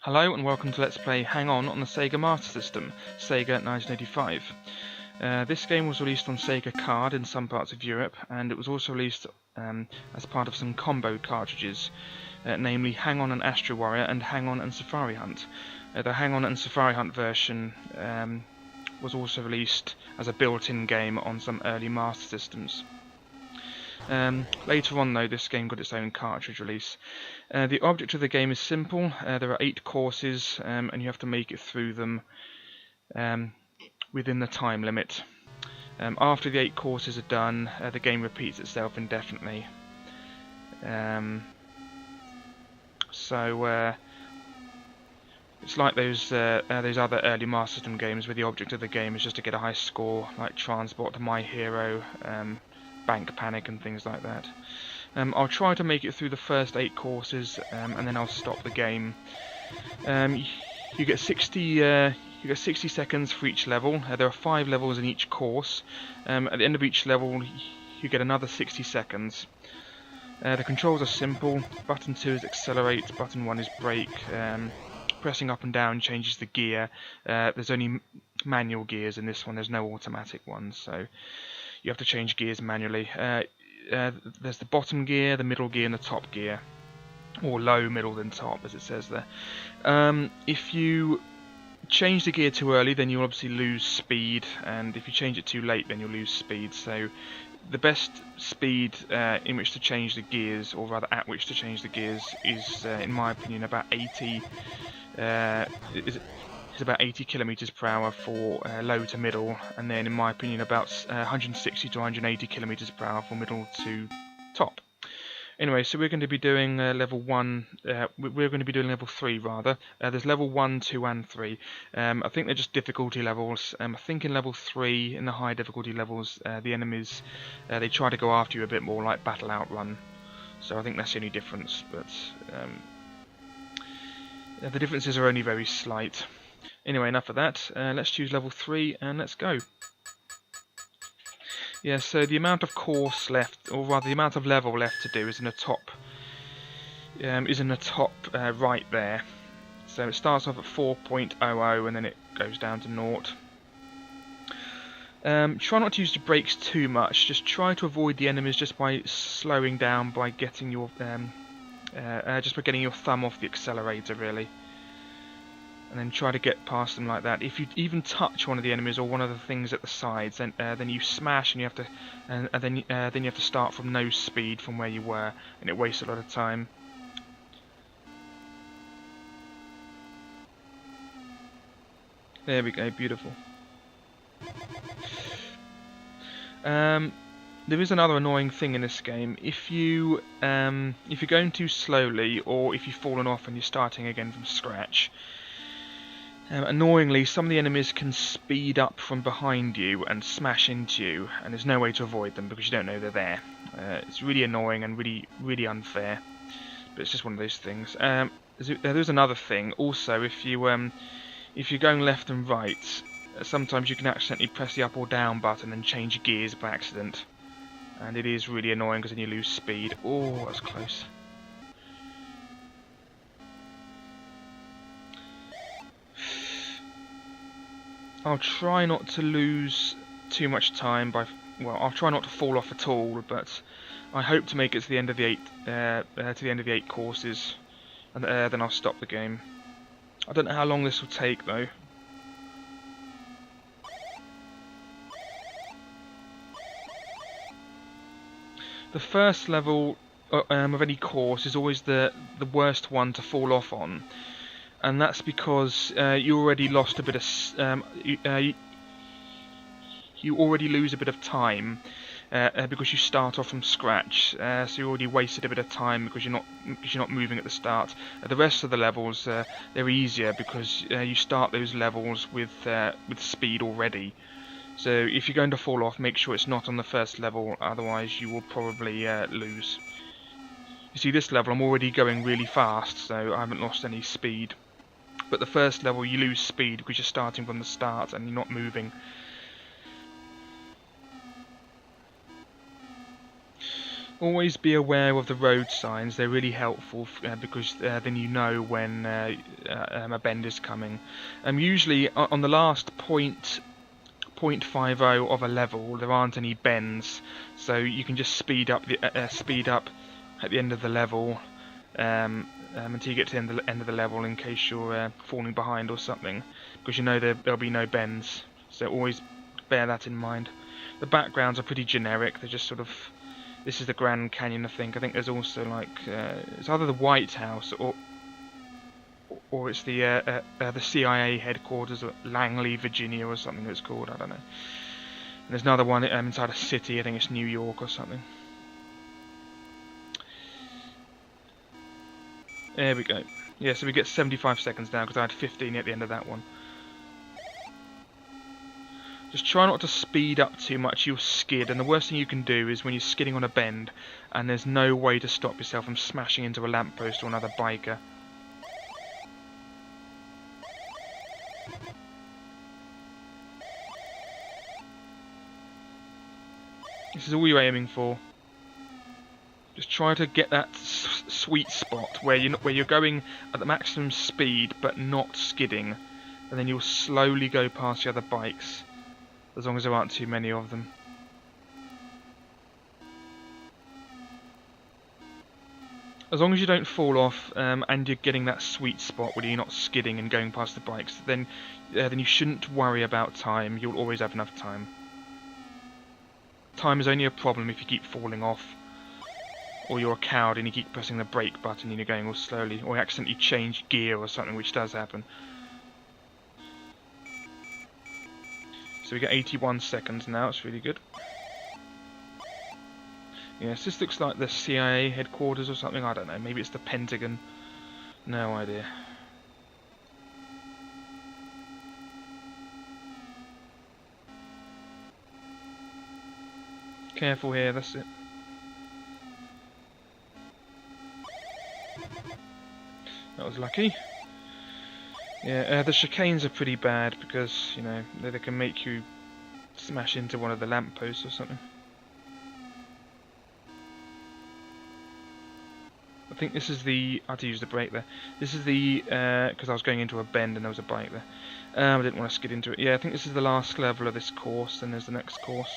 Hello and welcome to Let's Play Hang On the Sega Master System, Sega 1985. This game was released on Sega Card in some parts of Europe, and it was also released as part of some combo cartridges, namely Hang On and Astro Warrior and Hang On and Safari Hunt. The Hang On and Safari Hunt version was also released as a built-in game on some early Master Systems. Later on though, this game got its own cartridge release. The object of the game is simple. There are 8 courses and you have to make it through them within the time limit. After the 8 courses are done, the game repeats itself indefinitely. It's like those other early Master System games where the object of the game is just to get a high score, like Transport, My Hero, Bank Panic and things like that. I'll try to make it through the first 8 courses and then I'll stop the game. You get 60 seconds for each level. There are 5 levels in each course. At the end of each level you get another 60 seconds. The controls are simple. Button 2 is accelerate, button 1 is brake. Pressing up and down changes the gear. There's only manual gears in this one, there's no automatic ones, so you have to change gears manually. There's the bottom gear, the middle gear and the top gear. Or low, middle then top, as it says there. If you change the gear too early, then you'll obviously lose speed, and if you change it too late, then you'll lose speed. So the best speed in which to change the gears, or rather at which to change the gears, is in my opinion about 80 is about 80 kilometers per hour for low to middle, and then in my opinion about 160 to 180 kilometers per hour for middle to top. Anyway, so we're going to be doing level 1. We're going to be doing level 3 rather. There's level 1, 2, and 3. I think they're just difficulty levels. I think in level 3, in the high difficulty levels, the enemies they try to go after you a bit more, like Battle Outrun. So I think that's the only difference. But the differences are only very slight. Anyway, enough of that. Let's choose level 3 and let's go. Yeah, so the amount of course left, or rather the amount of level left to do is in the top. Right there. So it starts off at 4.00 and then it goes down to 0. Try not to use the brakes too much. Just try to avoid the enemies just by slowing down, by getting your thumb off the accelerator, really. And then try to get past them like that. If you even touch one of the enemies or one of the things at the sides, then you smash, and you have to, then you have to start from no speed from where you were, and it wastes a lot of time. There we go, beautiful. There is another annoying thing in this game. If you're going too slowly, or if you've fallen off and you're starting again from scratch. Annoyingly, some of the enemies can speed up from behind you and smash into you, and there's no way to avoid them because you don't know they're there. It's really annoying and really unfair, but it's just one of those things. There's another thing also. If you're going left and right, sometimes you can accidentally press the up or down button and change gears by accident, and it is really annoying because then you lose speed. Oh, that was close. I'll try not to lose too much time I'll try not to fall off at all, but I hope to make it to the end of the 8 courses, and then I'll stop the game. I don't know how long this will take though. The first level of any course is always the worst one to fall off on. And that's because you already lost a bit of you already lose a bit of time because you start off from scratch. So you already wasted a bit of time because you're not moving at the start. The rest of the levels they're easier because you start those levels with speed already. So if you're going to fall off, make sure it's not on the first level. Otherwise, you will probably lose. You see, this level I'm already going really fast, so I haven't lost any speed. But the first level you lose speed because you're starting from the start and you're not moving. Always be aware of the road signs. They're really helpful because then you know when a bend is coming. Usually on the last 0.50 of a level, there aren't any bends, so you can just speed up at the end of the level until you get to the end of the level in case you're falling behind or something, because you know there'll be no bends. So always bear that in mind. The backgrounds are pretty generic. They're just sort of. This is the Grand Canyon, I think. I think there's also like it's either the White House or it's the CIA headquarters at Langley, Virginia, or something it's called. I don't know. And there's another one inside a city. I think it's New York or something. There we go. Yeah, so we get 75 seconds now because I had 15 at the end of that one. Just try not to speed up too much, you'll skid, and the worst thing you can do is when you're skidding on a bend and there's no way to stop yourself from smashing into a lamppost or another biker. This is all you're aiming for. Just try to get that sweet spot where you're going at the maximum speed but not skidding, and then you'll slowly go past the other bikes. As long as there aren't too many of them. As long as you don't fall off and you're getting that sweet spot where you're not skidding and going past the bikes, then you shouldn't worry about time. You'll always have enough time. Time is only a problem if you keep falling off, or you're a coward and you keep pressing the brake button and you're going all slowly, or you accidentally change gear or something, which does happen. So we get 81 seconds now, it's really good. Yes, this looks like the CIA headquarters or something, I don't know, maybe it's the Pentagon. No idea. Careful here, that's it. That was lucky. Yeah, the chicanes are pretty bad because, you know, they can make you smash into one of the lampposts or something. I think this is the... I had to use the brake there. This is the... because I was going into a bend and there was a bike there. I didn't want to skid into it. Yeah, I think this is the last level of this course, and there's the next course.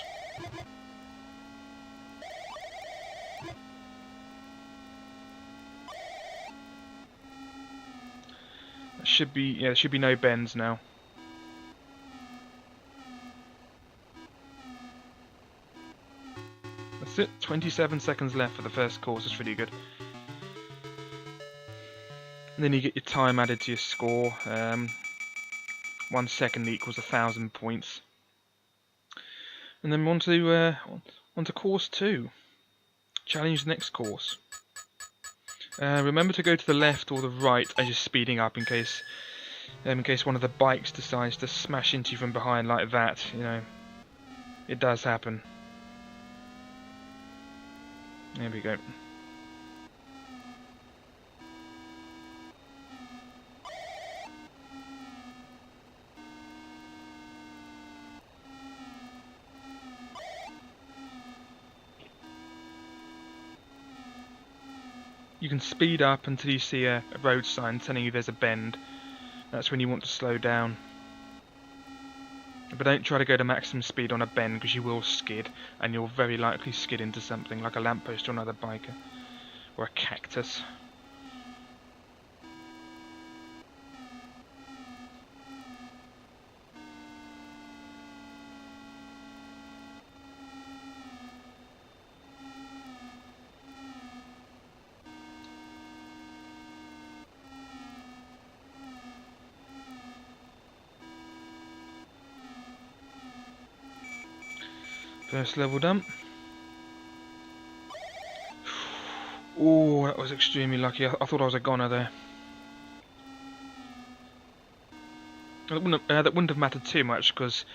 Should be, yeah, there should be no bends now. That's it, 27 seconds left for the first course, it's pretty good. And then you get your time added to your score. 1 second equals 1,000 points. And then on to course 2. Challenge the next course. Remember to go to the left or the right as you're speeding up in case one of the bikes decides to smash into you from behind like that. You know, it does happen. There we go. You can speed up until you see a road sign telling you there's a bend. That's when you want to slow down. But don't try to go to maximum speed on a bend because you will skid, and you'll very likely skid into something like a lamppost or another biker. Or a cactus. First level done. Oh, that was extremely lucky. I thought I was a goner there. That wouldn't have mattered too much because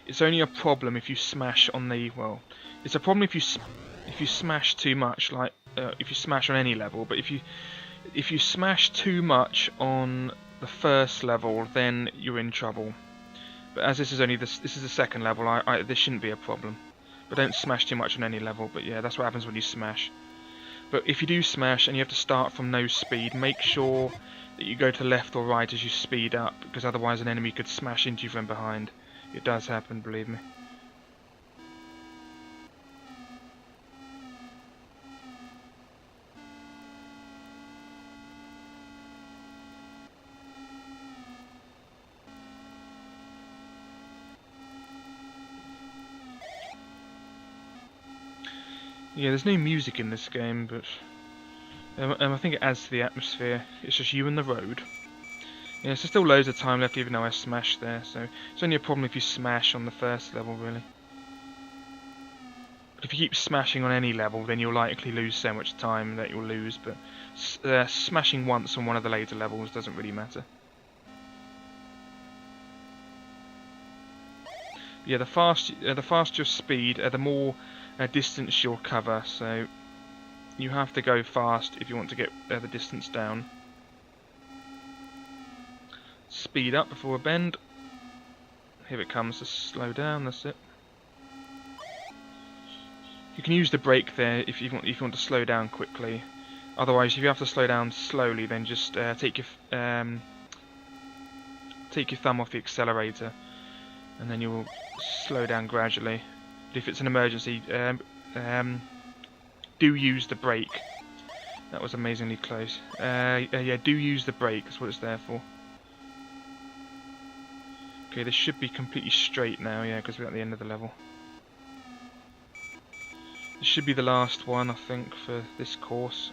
it's only a problem if you smash on the, well, it's a problem if you smash too much, like if you smash on any level. But if you smash too much on the first level, then you're in trouble. But as this is only this is the second level, this shouldn't be a problem. But don't smash too much on any level. But yeah, that's what happens when you smash. But if you do smash and you have to start from no speed, make sure that you go to left or right as you speed up, because otherwise an enemy could smash into you from behind. It does happen, believe me. Yeah, there's no music in this game, but I think it adds to the atmosphere. It's just you and the road. Yeah, so still loads of time left even though I smashed there, so it's only a problem if you smash on the first level, really. But if you keep smashing on any level, then you'll likely lose so much time that you'll lose, but smashing once on one of the later levels doesn't really matter. Yeah, the faster your speed, the more distance you'll cover, so you have to go fast if you want to get the distance down. Speed up before a bend. Here it comes, just slow down, that's it. You can use the brake there if you want to slow down quickly. Otherwise, if you have to slow down slowly, then just take your thumb off the accelerator, and then you'll slow down gradually. But if it's an emergency, do use the brake. That was amazingly close. Yeah, do use the brake. That's what it's there for. Okay, this should be completely straight now, yeah, because we're at the end of the level. This should be the last one, I think, for this course.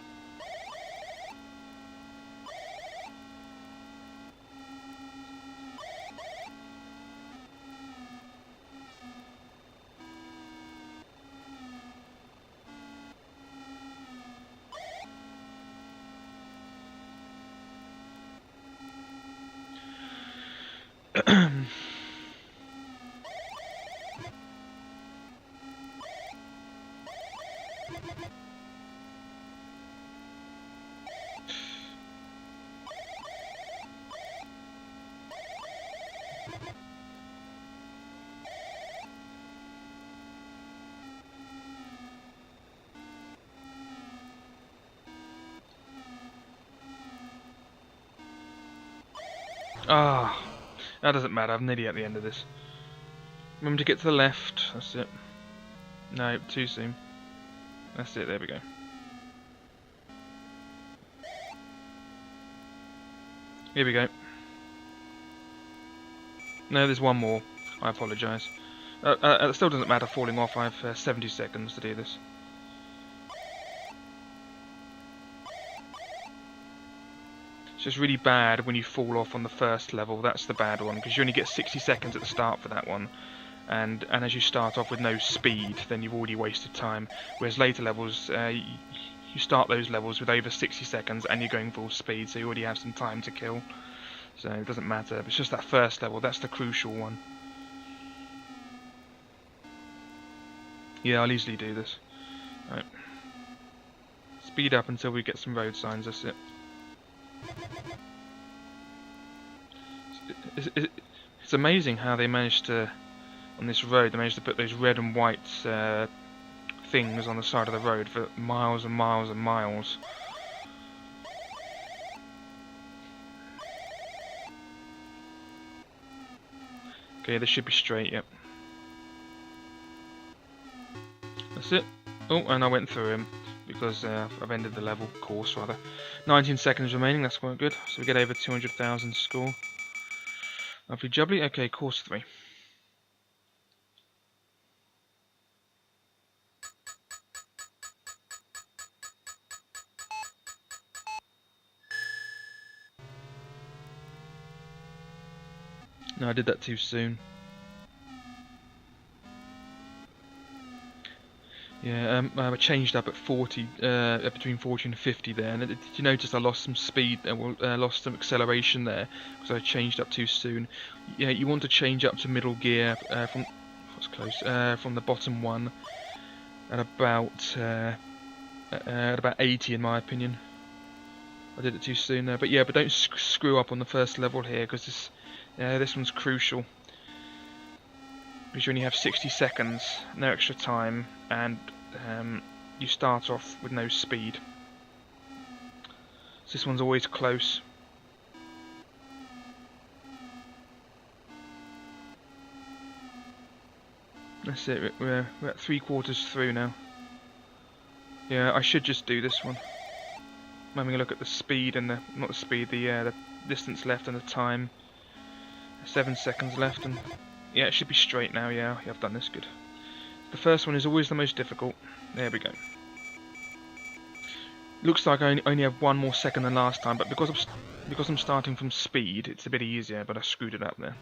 Ah, that doesn't matter, I'm nearly at the end of this. Remember to get to the left, that's it. No, too soon. That's it, there we go. Here we go. No, there's one more. I apologise. It still doesn't matter falling off, I have 70 seconds to do this. It's just really bad when you fall off on the first level, that's the bad one, because you only get 60 seconds at the start for that one. And as you start off with no speed, then you've already wasted time. Whereas later levels, you start those levels with over 60 seconds and you're going full speed, so you already have some time to kill. So it doesn't matter, it's just that first level, that's the crucial one. Yeah, I'll easily do this. Right. Speed up until we get some road signs, that's it. It's amazing how they managed to, on this road, they managed to put those red and white things on the side of the road for miles and miles and miles. Okay, this should be straight, yep. That's it. Oh, and I went through him because I've ended the level, course rather. 19 seconds remaining, that's quite good. So we get over 200,000 score. Lovely jubbly. Okay, course 3. No, I did that too soon. Yeah, I changed up at 40, between 40 and 50 there, and did you notice I lost some speed, lost some acceleration there, because I changed up too soon. Yeah, you want to change up to middle gear from, what's close, from the bottom one at about 80 in my opinion. I did it too soon there, but yeah, but don't screw up on the first level here, because this one's crucial. because you only have 60 seconds, no extra time, and you start off with no speed. So this one's always close. That's it, we're at 3/4 through now. Yeah, I should just do this one. I'm having a look at the speed and the the distance left and the time. 7 seconds left, and yeah, it should be straight now. Yeah, I've done this good. The first one is always the most difficult. There we go. Looks like I only have one more second than last time, but because I'm starting from speed, it's a bit easier. But I screwed it up there.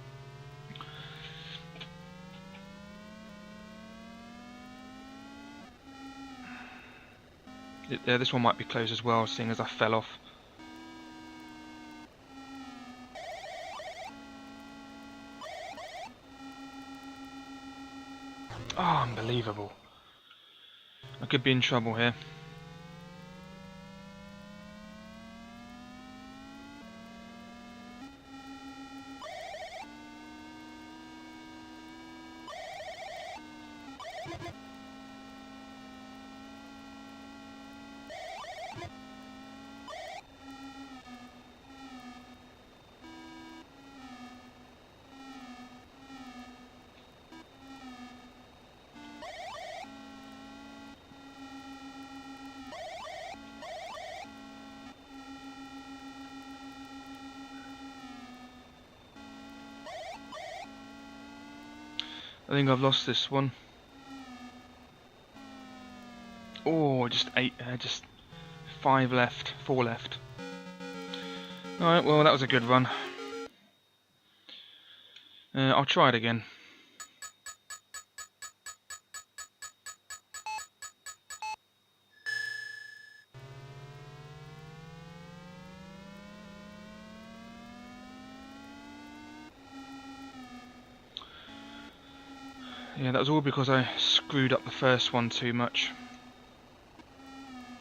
This one might be close as well, seeing as I fell off. Oh, unbelievable. I could be in trouble here. I think I've lost this one. Oh, just 5 left, 4 left. Alright, well that was a good run. I'll try it again. Yeah, that was all because I screwed up the first one too much.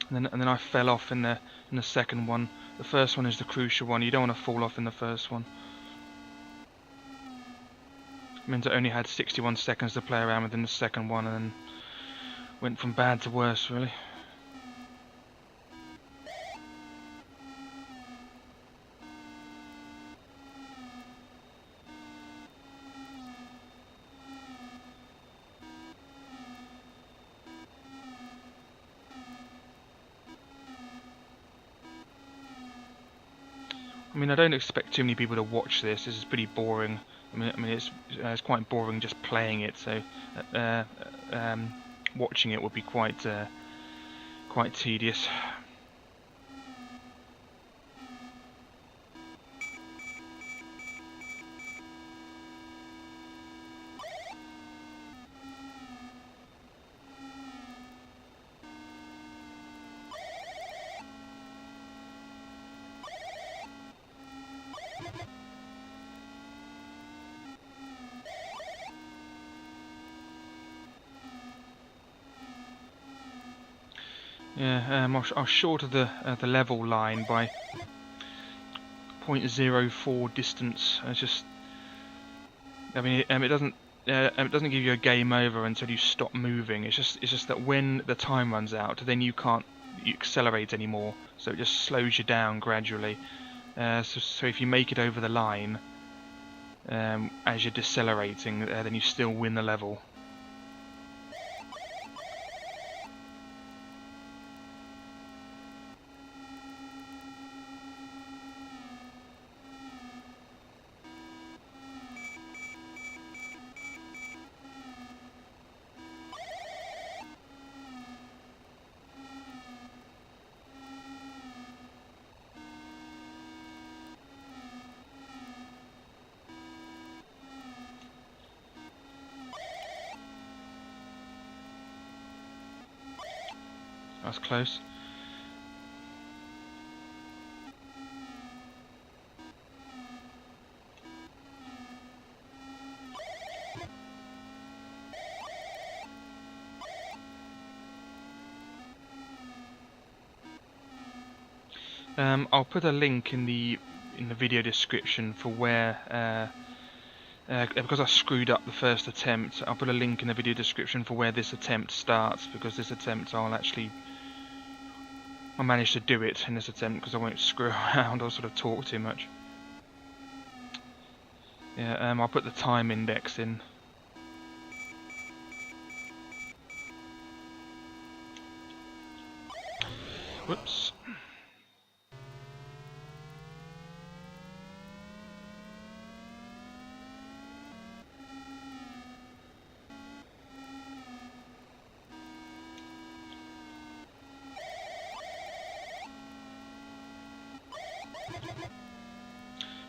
And then I fell off in the second one. The first one is the crucial one. You don't want to fall off in the first one. It meant I only had 61 seconds to play around with in the second one, and then went from bad to worse, really. I mean, I don't expect too many people to watch this. This is pretty boring. I mean, it's quite boring just playing it. So, watching it would be quite tedious. Yeah, I was short of the level line by 0.04 distance. It's just, I mean, it doesn't give you a game over until you stop moving. It's just that when the time runs out, then you can't accelerate anymore. So it just slows you down gradually. So if you make it over the line as you're decelerating, then you still win the level. That's close. I'll put a link in the video description for where Because I screwed up the first attempt, I'll put a link in the video description for where this attempt starts, because this attempt I managed to do it in this attempt because I won't screw around or sort of talk too much. Yeah, I'll put the time index in. Whoops.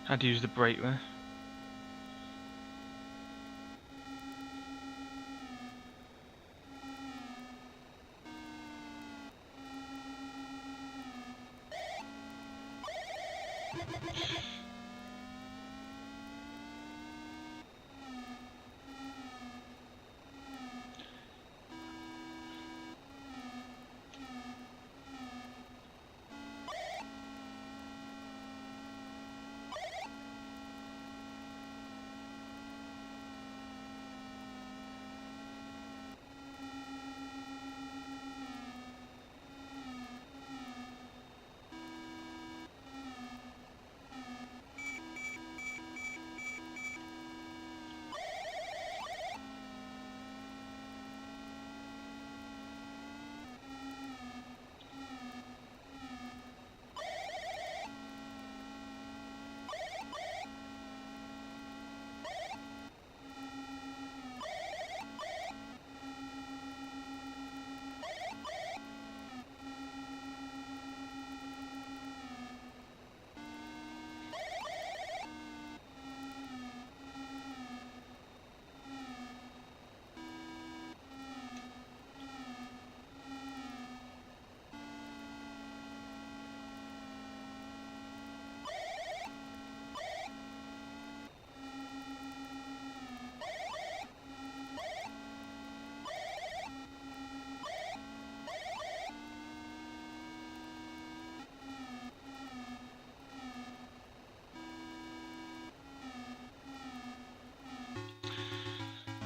Had to use the brake there.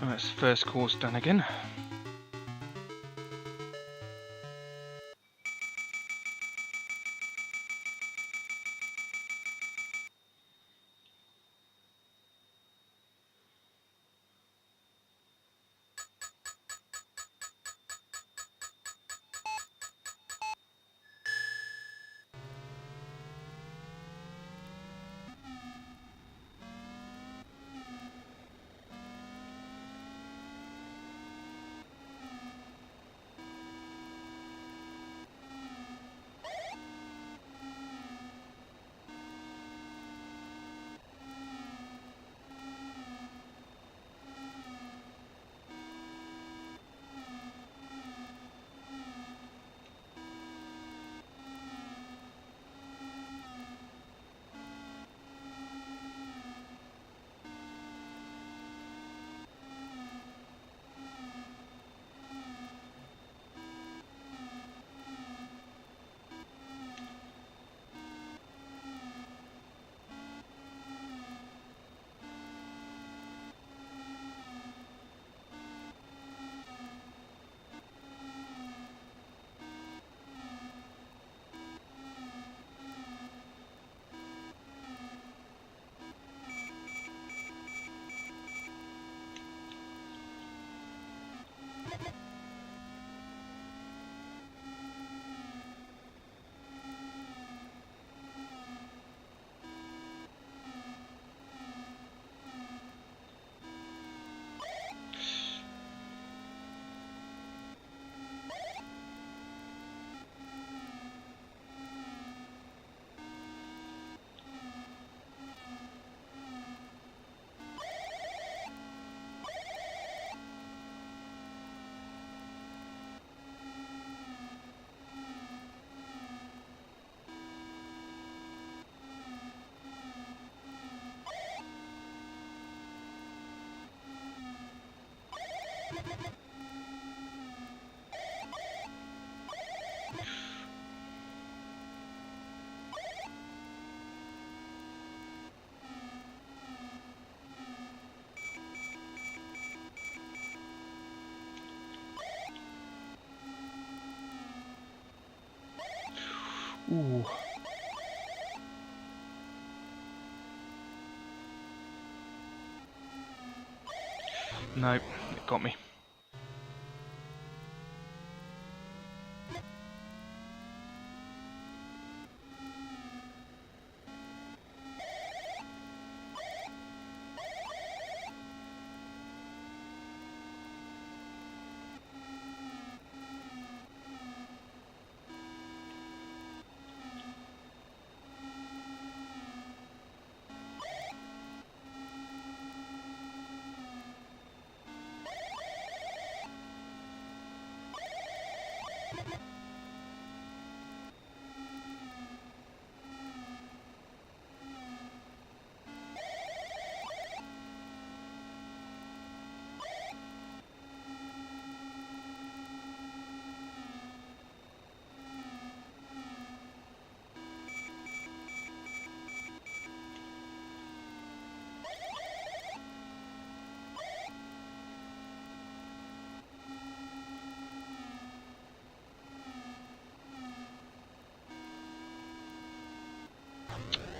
Alright, so first course done again. Ooh. Nope, it got me.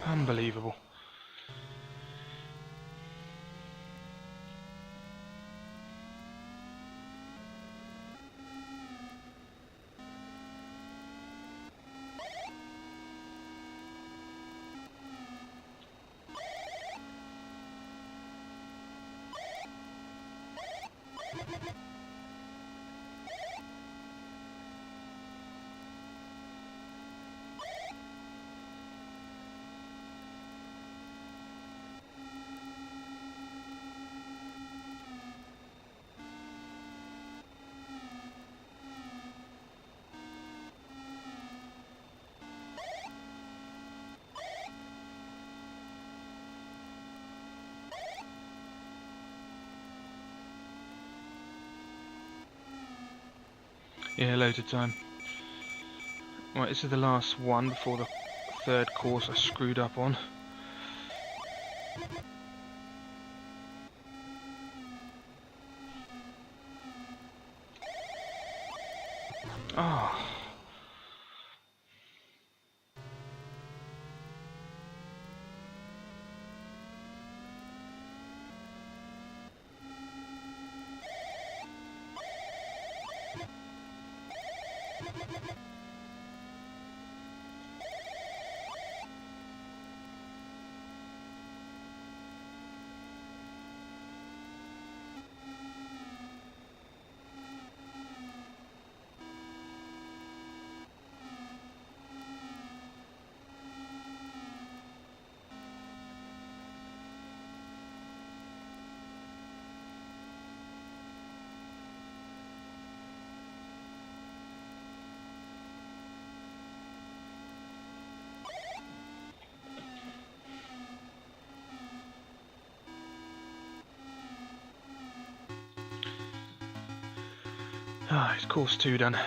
Unbelievable. Yeah, loads of time. Right, this is the last one before the third course I screwed up on. Oh. Ah, it's course 2 done.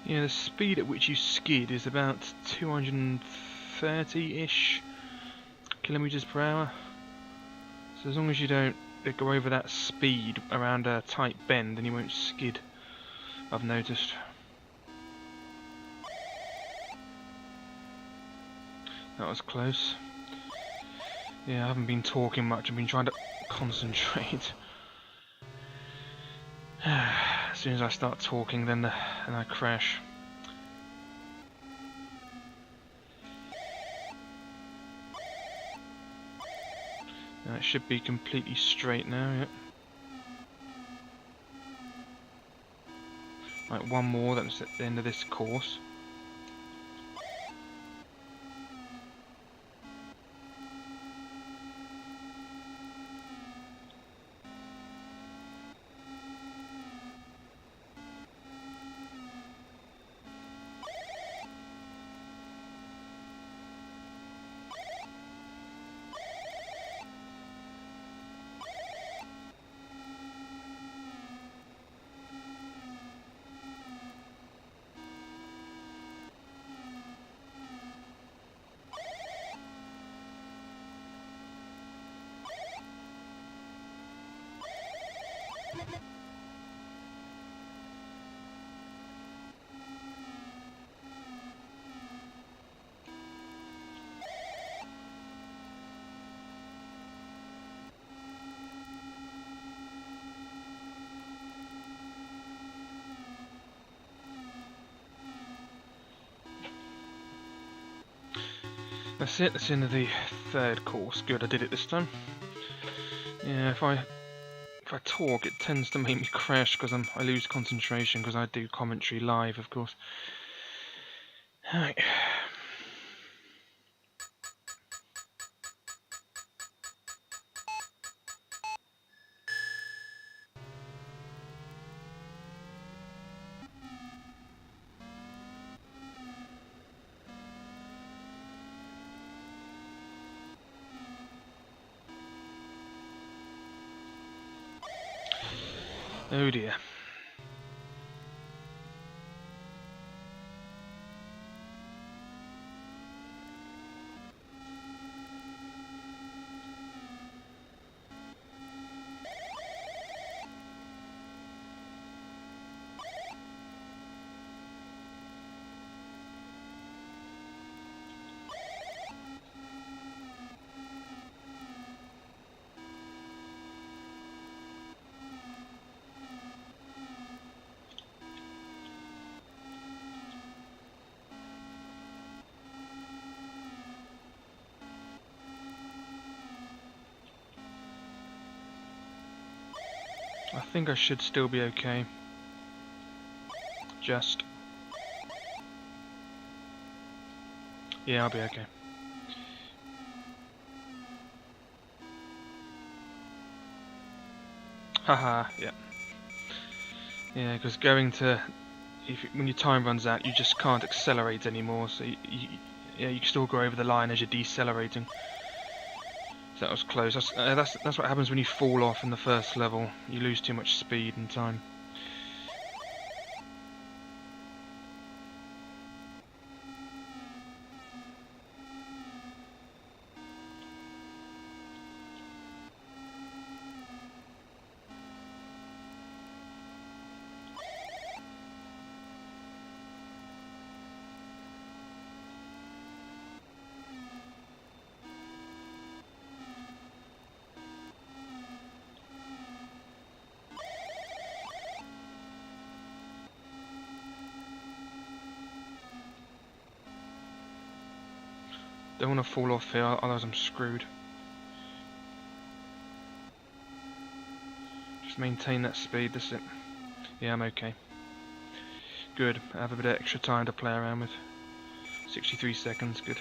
Yeah, the speed at which you skid is about 230-ish kilometers per hour. So as long as you don't go over that speed around a tight bend, then you won't skid, I've noticed. That was close. Yeah, I haven't been talking much, I've been trying to concentrate. As soon as I start talking, then I crash. Now it should be completely straight now, yeah. Right, one more, that's at the end of this course. That's it, that's the end of the third course. Good, I did it this time. Yeah, if I talk, it tends to make me crash because I lose concentration because I do commentary live, of course. Right. Oh dear. I think I should still be okay. Just. Yeah, I'll be okay. Haha, yeah. Yeah, because going to... when your time runs out, you just can't accelerate anymore, so yeah, you can still go over the line as you're decelerating. So that was close. That's what happens when you fall off in the first level. You lose too much speed and time. Don't want to fall off here, otherwise I'm screwed. Just maintain that speed, that's it. Yeah, I'm okay. Good, I have a bit of extra time to play around with. 63 seconds, good.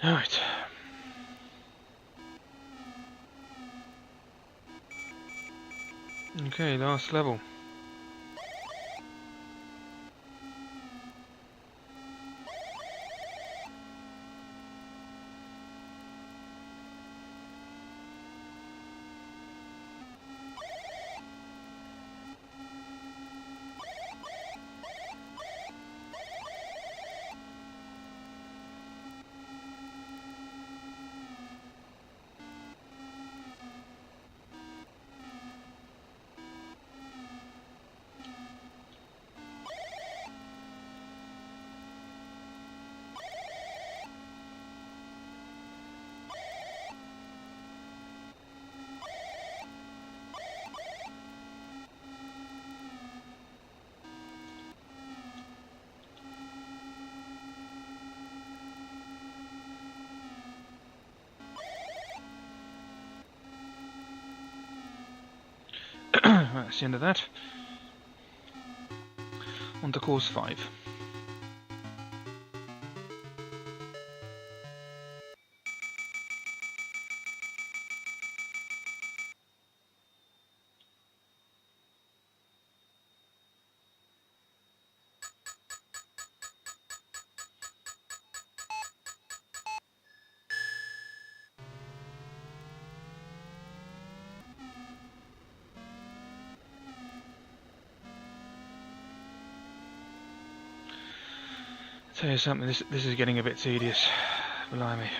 Alright. Okay, last level. That's the end of that. On to course 5. Tell you something, this is getting a bit tedious. Blimey.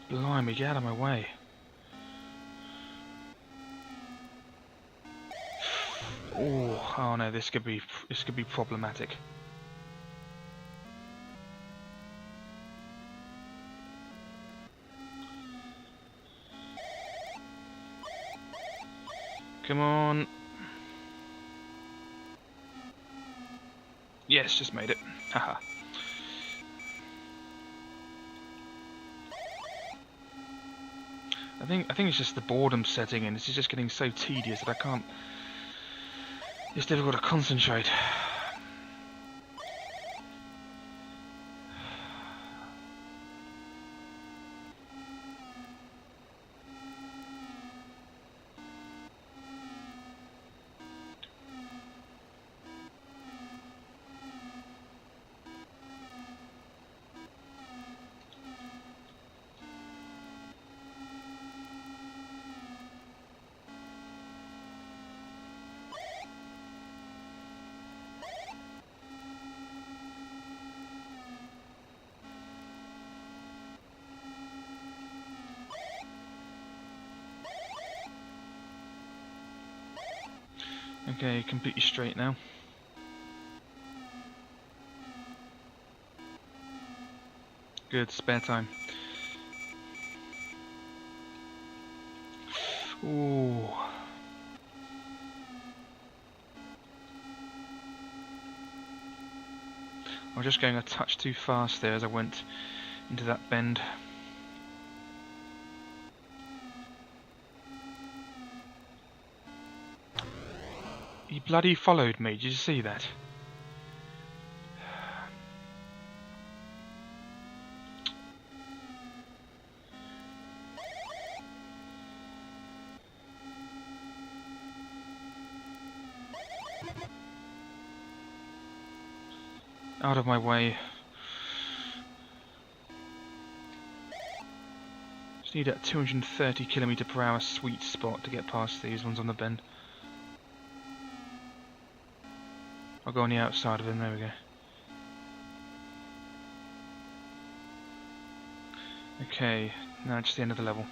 Blimey, get out of my way. Oh no, this could be problematic. Come on. Yes, just made it. Haha. I think it's just the boredom setting in. This is just getting so tedious that I can't. It's difficult to concentrate. Okay, completely straight now. Good, spare time. Ooh. I was just going a touch too fast there as I went into that bend. He bloody followed me, did you see that? Out of my way. Just need that 230 km/h sweet spot to get past these ones on the bend. I'll go on the outside of them, there we go. Okay, now just the end of the level.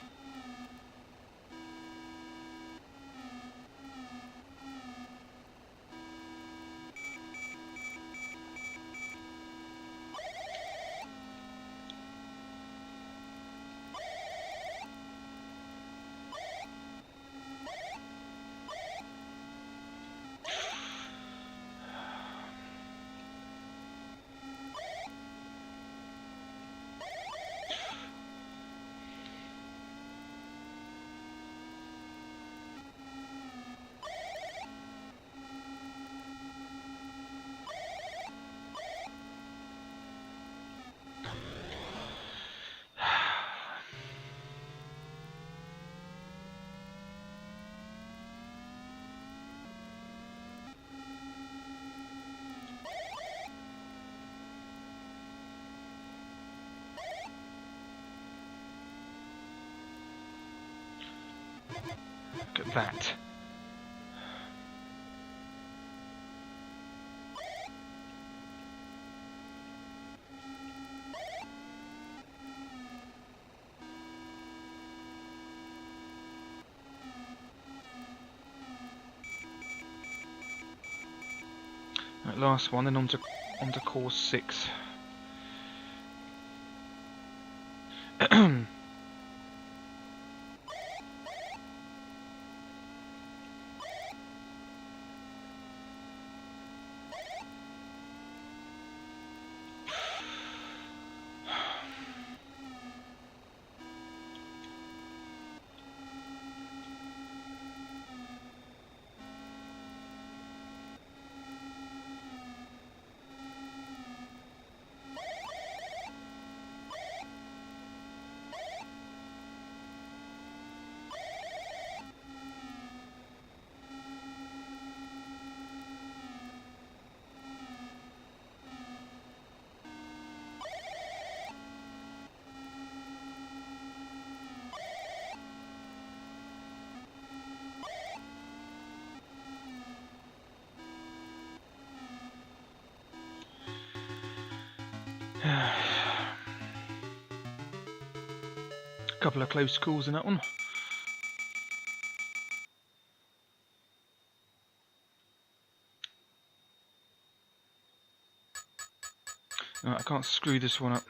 that. Right, last one, then onto course 6. Couple of close calls in that one. Right, I can't screw this one up.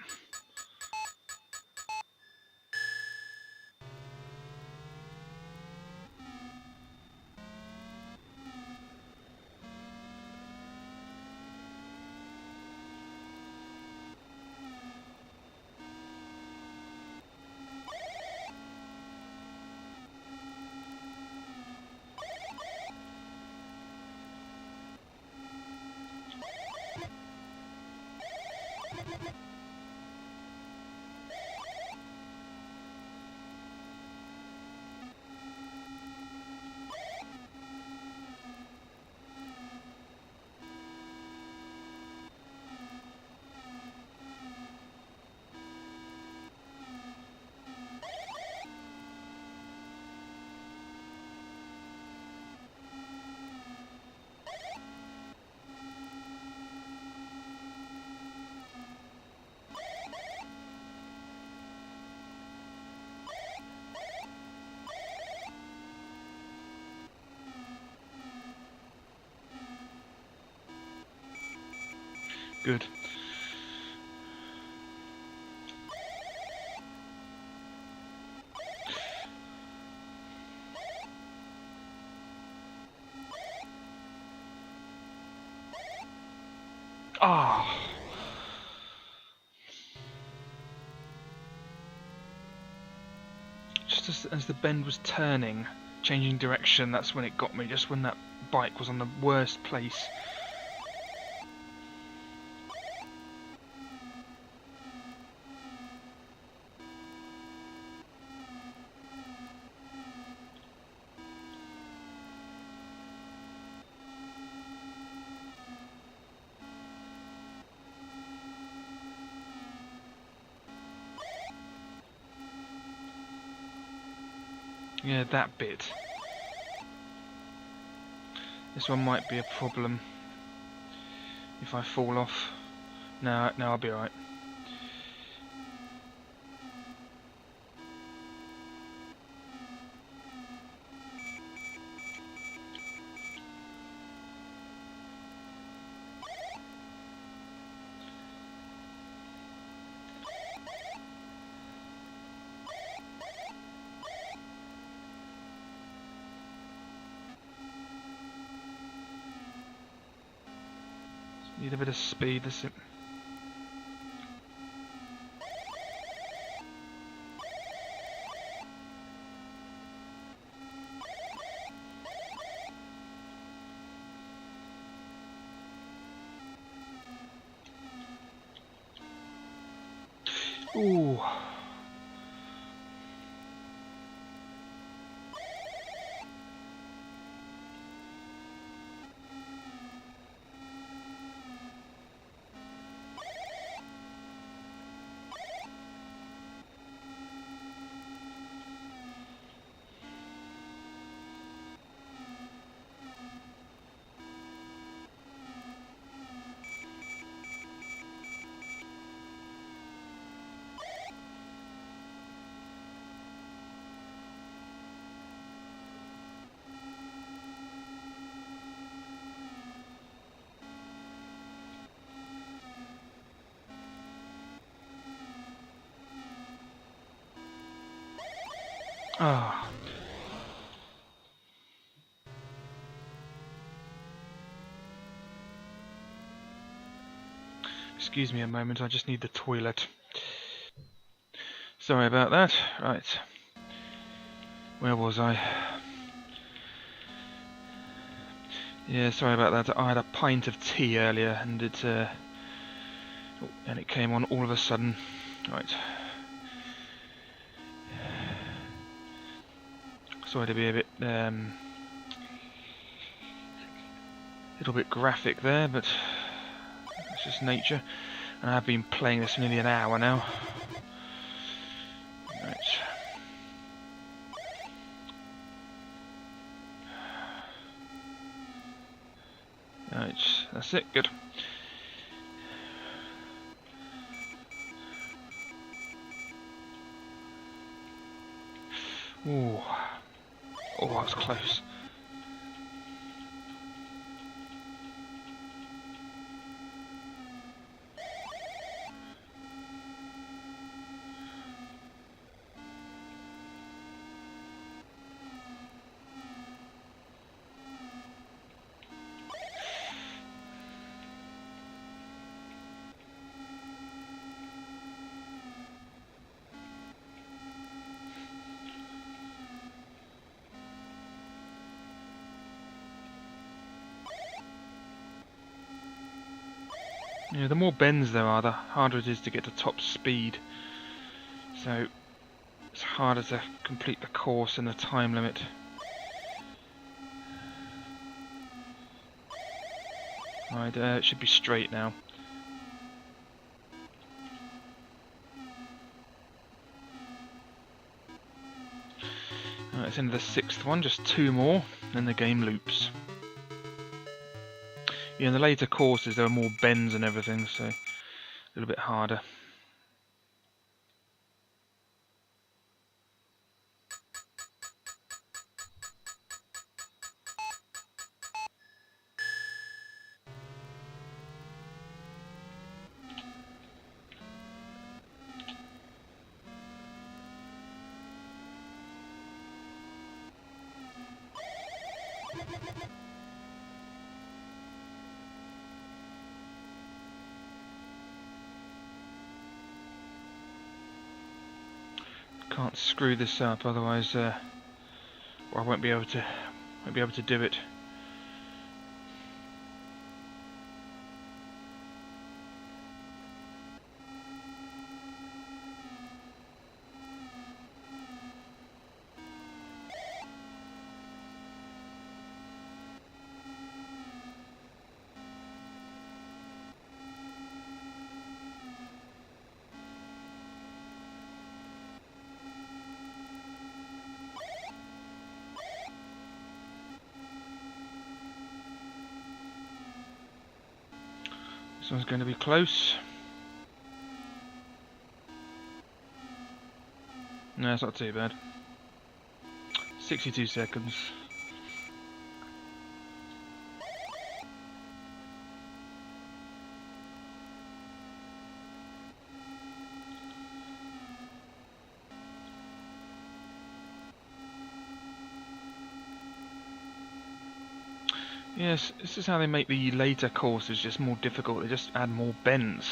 Good. Ah. Just as the bend was turning, changing direction, that's when it got me, just when that bike was on the worst place. Yeah, that bit. This one might be a problem if I fall off. No, I'll be alright. Need a bit of speed. This. Ooh. Ah. Excuse me a moment, I just need the toilet. Sorry about that. Right. Where was I? Yeah, sorry about that. I had a pint of tea earlier and it came on all of a sudden. Right. Sorry to be a little bit graphic there, but it's just nature. And I've been playing this for nearly an hour now. Right. Right, that's it, good. Ooh. Oh, that was close. Yeah, the more bends there are, the harder it is to get to top speed. So it's harder to complete the course in the time limit. Right, it should be straight now. Right, it's into the 6th one, just 2 more, then the game loops. Yeah, in the later courses there are more bends and everything, so a little bit harder. Can't screw this up, otherwise I won't be able to do it. This one's going to be close. No, it's not too bad. 62 seconds. Yes, this is how they make the later courses just more difficult. They just add more bends.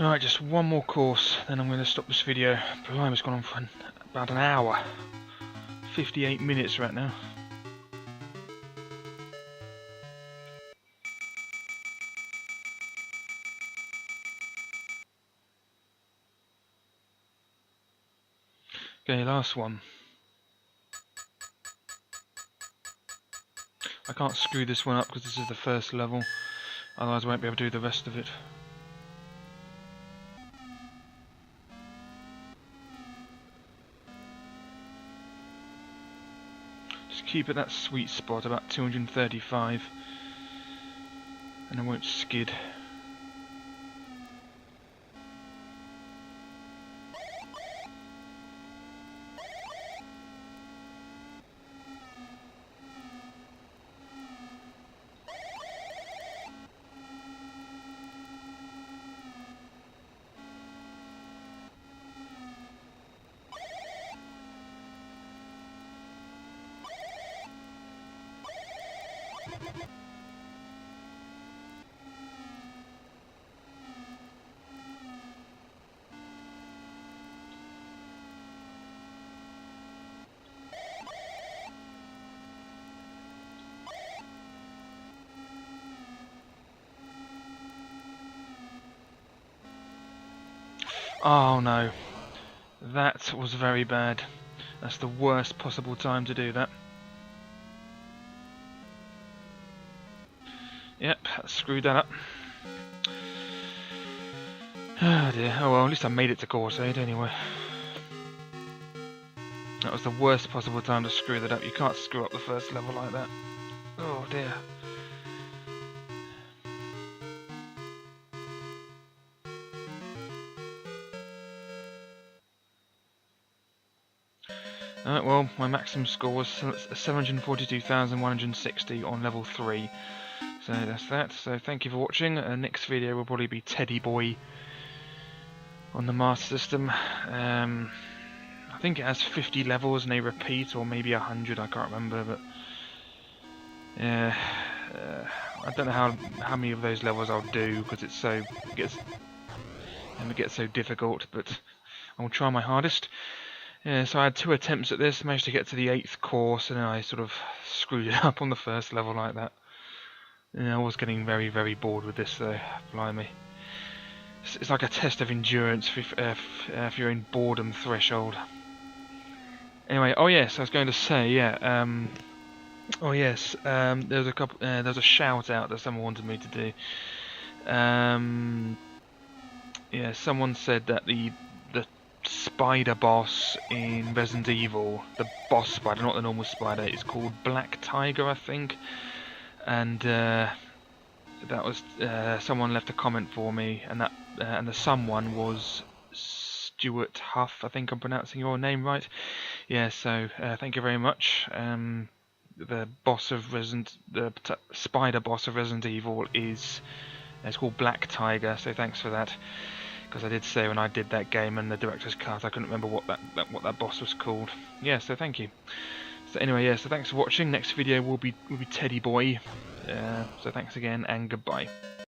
Alright, just one more course, then I'm going to stop this video. Blimey, it's gone on for about an hour. 58 minutes right now. Okay, last one. I can't screw this one up because this is the first level, otherwise I won't be able to do the rest of it. Just keep at that sweet spot, about 235, and I won't skid. Oh no, that was very bad. That's the worst possible time to do that. Yep, screwed that up. Oh dear, oh well, at least I made it to course 8 anyway. That was the worst possible time to screw that up. You can't screw up the first level like that. Oh dear. Alright, well, my maximum score was 742,160 on level 3. So that's that. So thank you for watching. Next video will probably be Teddy Boy on the Master System. I think it has 50 levels and they repeat, or maybe 100, I can't remember, but I don't know how many of those levels I'll do because it gets so difficult, but I'll try my hardest. So I had 2 attempts at this, managed to get to the 8th course, and then I sort of screwed it up on the first level like that. I was getting very, very bored with this though, blimey. It's like a test of endurance if you're in boredom threshold. Anyway, oh yes, I was going to say, yeah, oh yes, there was a shout out that someone wanted me to do. Yeah, someone said that the spider boss in Resident Evil, the boss spider, not the normal spider, is called Black Tiger, I think. And that was someone left a comment for me, and the someone was Stuart Hough. I think I'm pronouncing your name right. Yeah, so thank you very much. The spider boss of Resident Evil is it's called Black Tiger. So thanks for that. Because I did say when I did that game and the director's cut, I couldn't remember what that boss was called. Yeah, so thank you. So anyway, yeah, so thanks for watching. Next video will be Teddy Boy. So thanks again and goodbye.